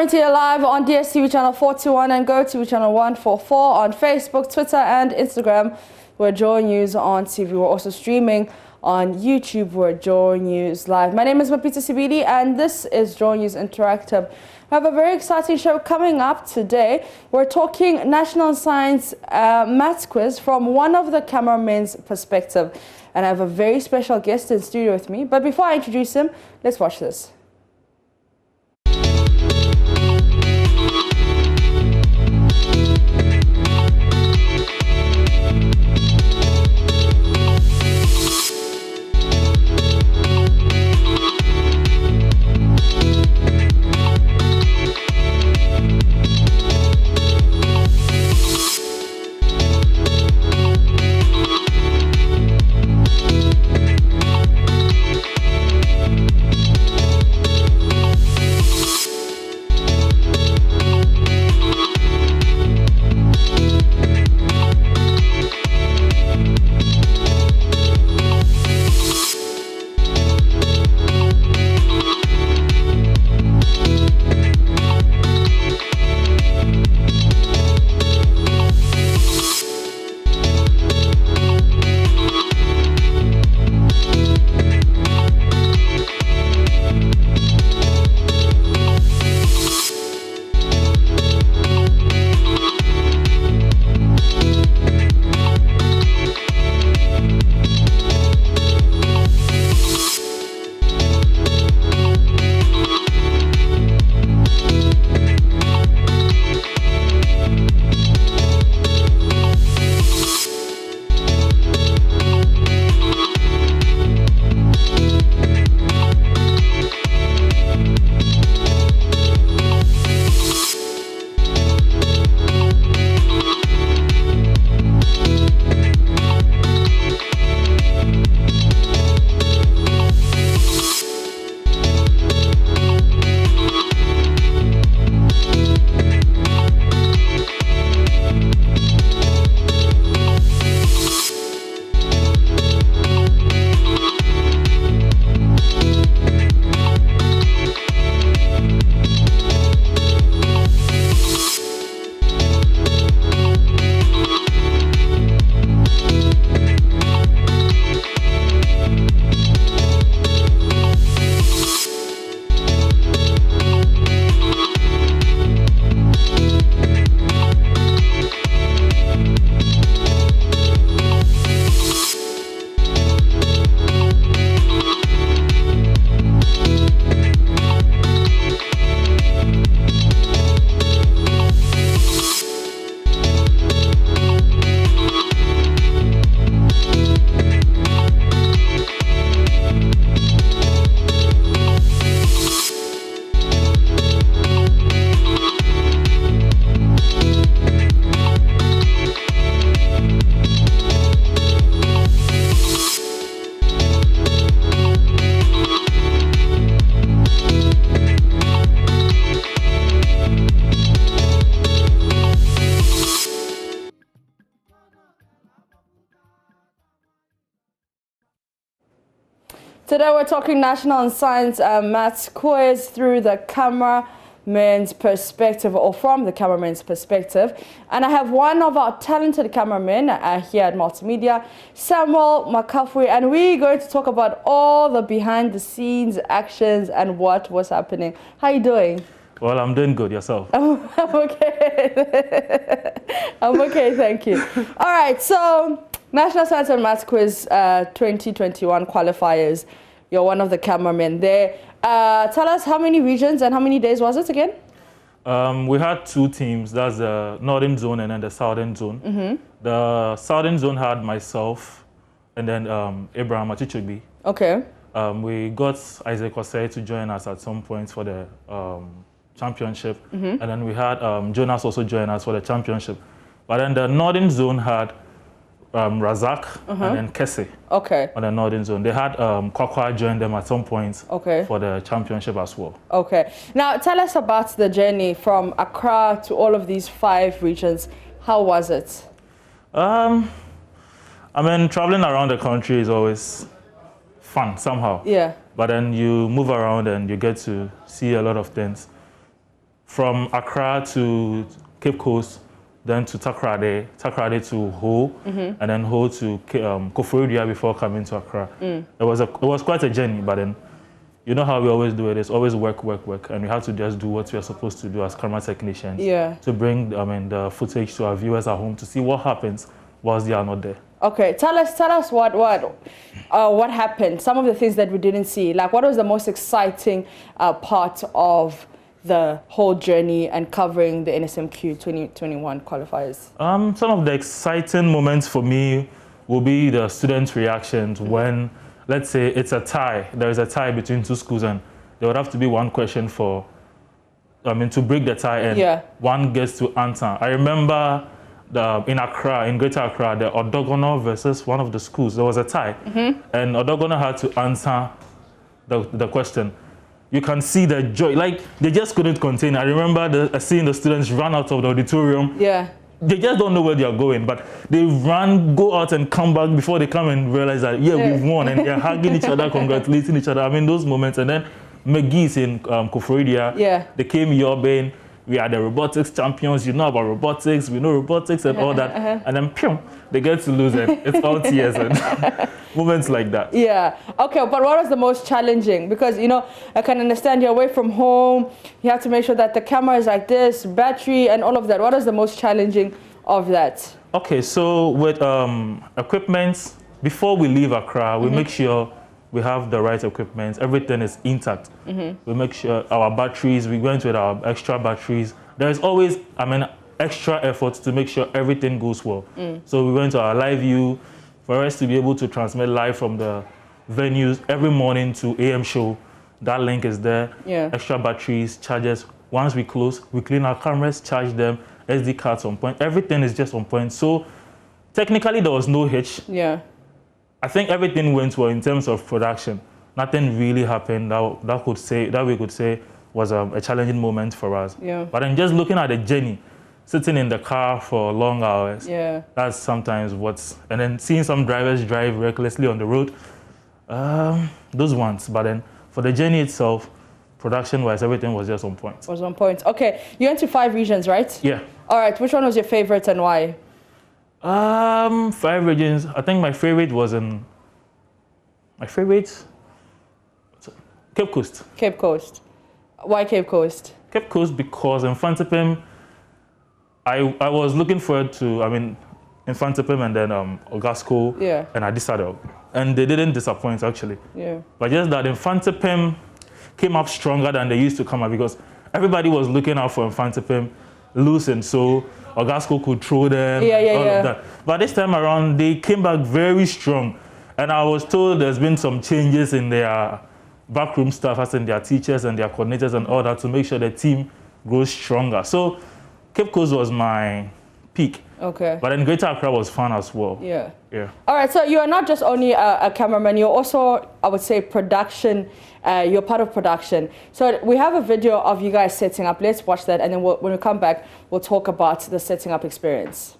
coming to you live on DSTV channel 41 and GoTV channel 144 on Facebook, Twitter and Instagram. We're Joy News on TV. We're also streaming on YouTube. We're Joy News Live. My name is Mapita Sibidi and this is JoyNews Interactive. We have a very exciting show coming up today. We're talking National Science Maths Quiz from one of the cameramen's perspective. And I have a very special guest in studio with me. But before I introduce him, let's watch this. Today we're talking National Science Maths Quiz through the cameraman's perspective, or from the cameraman's perspective. And I have one of our talented cameramen here at Multimedia, Samuel Makafui, and we're going to talk about all the behind-the-scenes actions and what was happening. How are you doing? Well, I'm doing good. Yourself? I'm okay. I'm okay, thank you. All right, so National Science and Maths Quiz 2021 Qualifiers. You're one of the cameramen there. Tell us how many regions and how many days was it again? We had two teams. That's the Northern Zone and then the Southern Zone. Mm-hmm. The Southern Zone had myself and then Abraham Achichigbi. Okay. We got Isaac Osei to join us at some point for the championship. Mm-hmm. And then we had Jonas also join us for the championship. But then the Northern Zone had Razak and then Kese on the Northern Zone. They had Kwakwa join them at some point for the championship as well. Okay. Now, tell us about the journey from Accra to all of these 5 regions. How was it? I mean, traveling around the country is always fun somehow. Yeah. But then you move around and you get to see a lot of things. from Accra to Cape Coast, then to Takrade to Ho, and then Ho to Koforidua before coming to Accra. It was quite a journey, but then you know how we always do it. It's always work, and we have to just do what we are supposed to do as camera technicians to bring the footage to our viewers at home to see what happens whilst they are not there. Okay, tell us what happened. Some of the things that we didn't see. Like, what was the most exciting part of the whole journey and covering the NSMQ 2021 qualifiers? Some of the exciting moments for me will be the students' reactions when, let's say, it's a tie. There is a tie between two schools, and there would have to be one question to break the tie, and one gets to answer. I remember in Accra, in Greater Accra, the Odogono versus one of the schools. There was a tie, and Odogono had to answer the question. You can see the joy, like they just couldn't contain. I remember seeing the students run out of the auditorium. They just don't know where they are going, but they go out and come back before they come and realize that, we've won, and they're hugging each other, congratulating each other. I mean, those moments. And then McGee's in Koforidua, they came yobbing. We are the robotics champions. You know about robotics. We know robotics and all that. And then, they get to lose it. It's all tears and moments like that. Yeah. Okay, but what was the most challenging? Because, I can understand you're away from home. You have to make sure that the camera is like this, battery and all of that. What is the most challenging of that? Okay, so with equipment, before we leave Accra, we make sure we have the right equipment. Everything is intact. We make sure our batteries, we went with our extra batteries. There is always, extra efforts to make sure everything goes well. So we went to our live view for us to be able to transmit live from the venues every morning to AM show. That link is there. Extra batteries, chargers. Once we close, we clean our cameras, charge them, SD cards on point. Everything is just on point. So technically there was no hitch. I think everything went well in terms of production. Nothing really happened that we could say was a challenging moment for us. But then just looking at the journey, sitting in the car for long hours, that's sometimes and then seeing some drivers drive recklessly on the road, those ones. But then for the journey itself, production-wise, everything was just on point. Was on point. Okay, you went to 5 regions, right? Yeah. All right, which one was your favorite and why? 5 regions. I think my favorite was Cape Coast. Cape Coast. Why Cape Coast? Cape Coast because in Fantipim, I was looking forward to, in Fantipim and then Ogasco and Adisado. And they didn't disappoint, actually. But just that Fantipim came up stronger than they used to come up because everybody was looking out for Fantipim losing, so Ogasco could throw them, all of that. But this time around, they came back very strong. And I was told there's been some changes in their backroom staff, as in their teachers and their coordinators and all that, to make sure the team grows stronger. So Cape Coast was my peak. Okay. But then Greater Accra was fun as well. Yeah. All right, so you are not just only a cameraman, you're also, I would say, production. You're part of production. So we have a video of you guys setting up. Let's watch that, and then when we come back, we'll talk about the setting up experience.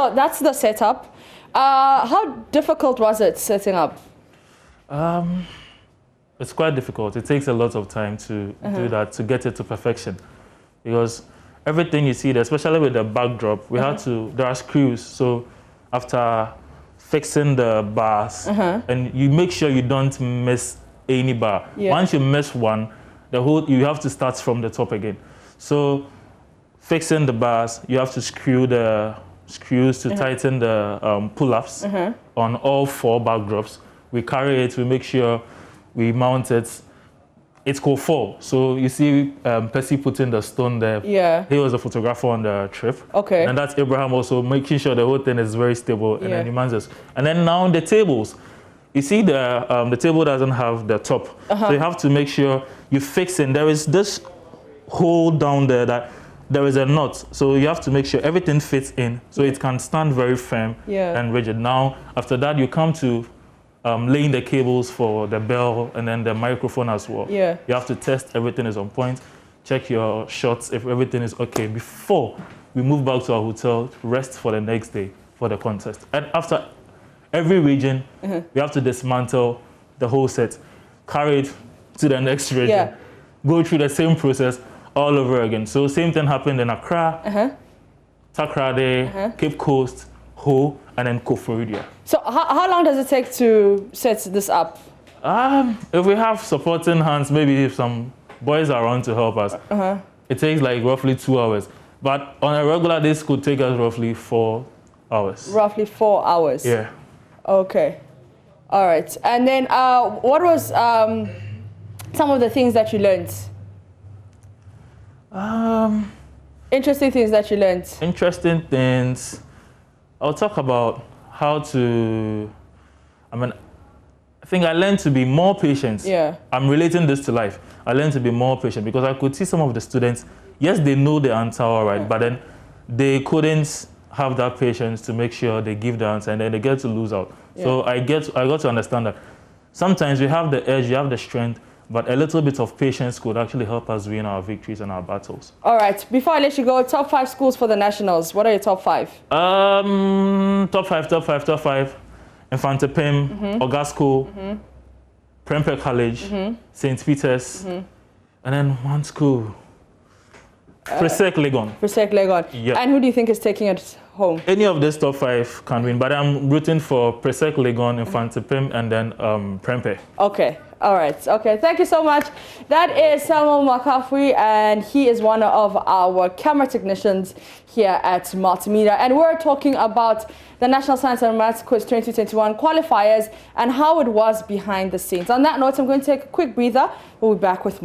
so that's the setup. How difficult was it setting up? It's quite difficult. It takes a lot of time to do that, to get it to perfection. Because everything you see there, especially with the backdrop, we had to, there are screws. So after fixing the bars, and you make sure you don't miss any bar. Yeah. Once you miss one, you have to start from the top again. So fixing the bars, you have to screw the screws to tighten the pull-ups on all 4 backdrops. We carry it, we make sure we mount it. It's called 4. So you see Percy putting the stone there. Yeah. He was a photographer on the trip. Okay. And that's Abraham also making sure the whole thing is very stable. And then he mounts it. And then now the tables. You see the table doesn't have the top. So you have to make sure you fix it. There is this hole down there that there is a knot. So you have to make sure everything fits in so it can stand very firm and rigid. Now, after that, you come to laying the cables for the bell and then the microphone as well. Yeah. You have to test everything is on point, check your shots if everything is okay before we move back to our hotel, rest for the next day for the contest. And after every region, we have to dismantle the whole set, carry it to the next region, go through the same process all over again. So same thing happened in Accra, Takrade, Cape Coast, Ho, and then Koforidua. So how long does it take to set this up? If we have supporting hands, maybe if some boys are around to help us, it takes like roughly 2 hours. But on a regular, this could take us roughly 4 hours. Roughly 4 hours? Yeah. Okay. All right. And then what was some of the things that you learned? Interesting things that you learned. Interesting things. I'll talk about how to, I think I learned to be more patient. Yeah. I'm relating this to life. I learned to be more patient because I could see some of the students, yes, they know the answer all right, but then they couldn't have that patience to make sure they give the answer and then they get to lose out. So I got to understand that sometimes you have the edge, you have the strength, but a little bit of patience could actually help us win our victories and our battles. All right. Before I let you go, top 5 schools for the nationals. What are your top 5? Top five. Infante Pim, Ogasco, Prempeh College, St. Peter's, and then one school. Presec Legon. Presec Legon. Yeah. And who do you think is taking it home? Any of these top 5 can win, but I'm rooting for Presec Legon, Infante Pim, and then Prempeh. Okay. All right. Okay. Thank you so much. That is Samuel Makafui, and he is one of our camera technicians here at Multimedia. And we're talking about the National Science and Maths Quiz 2021 Qualifiers and how it was behind the scenes. On that note, I'm going to take a quick breather. We'll be back with more.